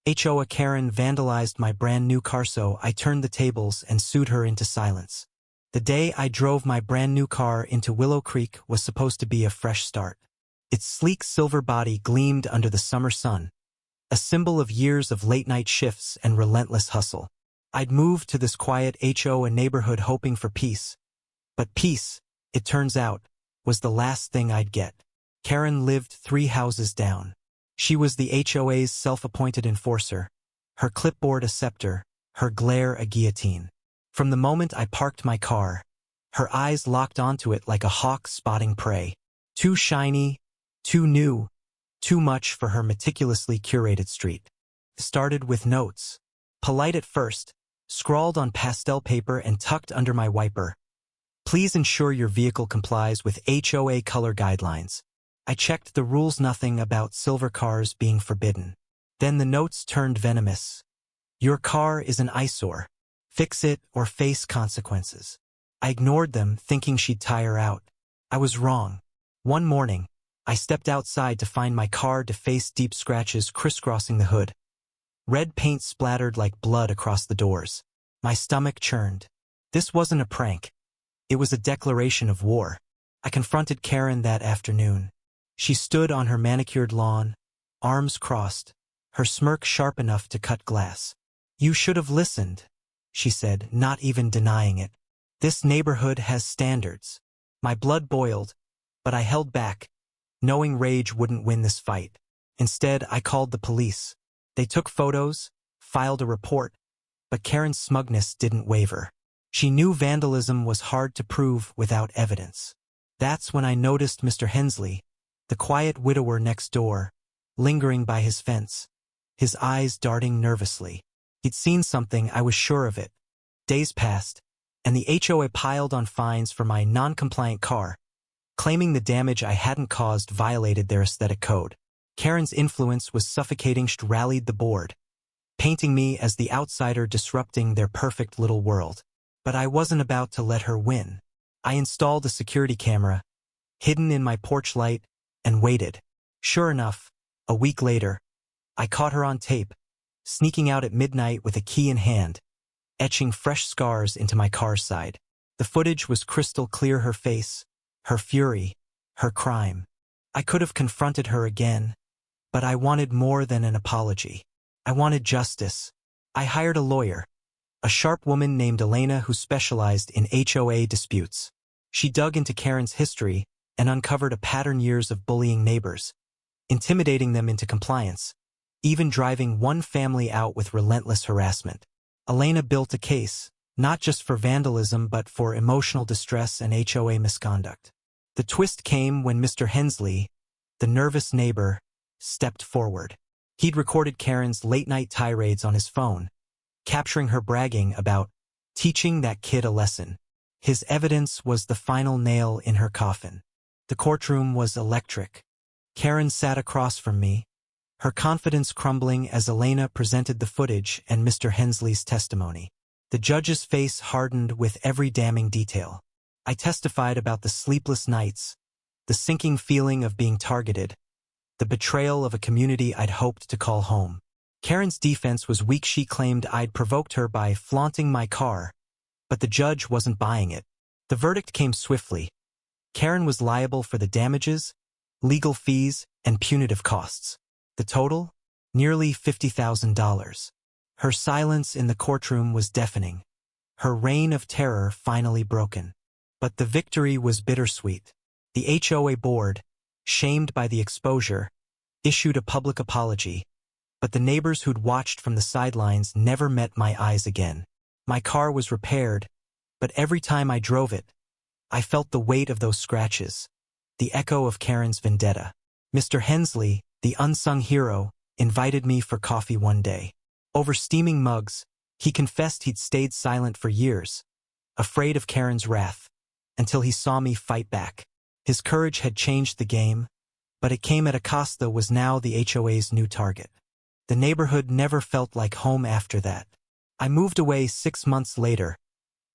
HOA Karen vandalized my brand new car, so I turned the tables and sued her into silence. The day I drove my brand new car into Willow Creek was supposed to be a fresh start. Its sleek silver body gleamed under the summer sun, a symbol of years of late-night shifts and relentless hustle. I'd moved to this quiet HOA neighborhood hoping for peace. But peace, it turns out, was the last thing I'd get. Karen lived 3 houses down. She was the HOA's self-appointed enforcer, her clipboard a scepter, her glare a guillotine. From the moment I parked my car, her eyes locked onto it like a hawk spotting prey. Too shiny, too new, too much for her meticulously curated street. Started with notes. Polite at first, scrawled on pastel paper and tucked under my wiper. Please ensure your vehicle complies with HOA color guidelines. I checked the rules, nothing about silver cars being forbidden. Then the notes turned venomous. Your car is an eyesore. Fix it or face consequences. I ignored them, thinking she'd tire out. I was wrong. One morning, I stepped outside to find my car defaced, deep scratches crisscrossing the hood. Red paint splattered like blood across the doors. My stomach churned. This wasn't a prank. It was a declaration of war. I confronted Karen that afternoon. She stood on her manicured lawn, arms crossed, her smirk sharp enough to cut glass. You should have listened, she said, not even denying it. This neighborhood has standards. My blood boiled, but I held back, knowing rage wouldn't win this fight. Instead, I called the police. They took photos, filed a report, but Karen's smugness didn't waver. She knew vandalism was hard to prove without evidence. That's when I noticed Mr. Hensley, the quiet widower next door, lingering by his fence, his eyes darting nervously. He'd seen something, I was sure of it. Days passed, and the HOA piled on fines for my non-compliant car, claiming the damage I hadn't caused violated their aesthetic code. Karen's influence was suffocating. She rallied the board, painting me as the outsider disrupting their perfect little world. But I wasn't about to let her win. I installed a security camera, hidden in my porch light, and waited. Sure enough, a week later, I caught her on tape, sneaking out at midnight with a key in hand, etching fresh scars into my car's side. The footage was crystal clear, her face, her fury, her crime. I could have confronted her again, but I wanted more than an apology. I wanted justice. I hired a lawyer, a sharp woman named Elena who specialized in HOA disputes. She dug into Karen's history and uncovered a pattern: years of bullying neighbors, intimidating them into compliance, even driving one family out with relentless harassment. Elena built a case, not just for vandalism but for emotional distress and HOA misconduct. The twist came when Mr. Hensley, the nervous neighbor, stepped forward. He'd recorded Karen's late-night tirades on his phone, capturing her bragging about teaching that kid a lesson. His evidence was the final nail in her coffin. The courtroom was electric. Karen sat across from me, her confidence crumbling as Elena presented the footage and Mr. Hensley's testimony. The judge's face hardened with every damning detail. I testified about the sleepless nights, the sinking feeling of being targeted, the betrayal of a community I'd hoped to call home. Karen's defense was weak. She claimed I'd provoked her by flaunting my car, but the judge wasn't buying it. The verdict came swiftly. Karen was liable for the damages, legal fees, and punitive costs. The total? Nearly $50,000. Her silence in the courtroom was deafening. Her reign of terror finally broken. But the victory was bittersweet. The HOA board, shamed by the exposure, issued a public apology, but the neighbors who'd watched from the sidelines never met my eyes again. My car was repaired, but every time I drove it, I felt the weight of those scratches, the echo of Karen's vendetta. Mr. Hensley, the unsung hero, invited me for coffee one day. Over steaming mugs, he confessed he'd stayed silent for years, afraid of Karen's wrath, until he saw me fight back. His courage had changed the game, but it came at a cost. That was now the HOA's new target. The neighborhood never felt like home after that. I moved away 6 months later,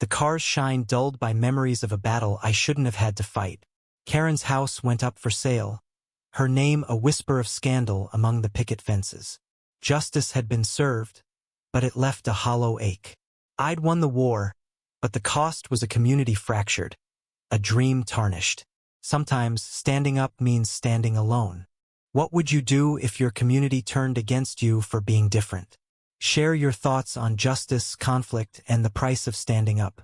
the car's shine dulled by memories of a battle I shouldn't have had to fight. Karen's house went up for sale, her name a whisper of scandal among the picket fences. Justice had been served, but it left a hollow ache. I'd won the war, but the cost was a community fractured, a dream tarnished. Sometimes standing up means standing alone. What would you do if your community turned against you for being different? Share your thoughts on justice, conflict, and the price of standing up.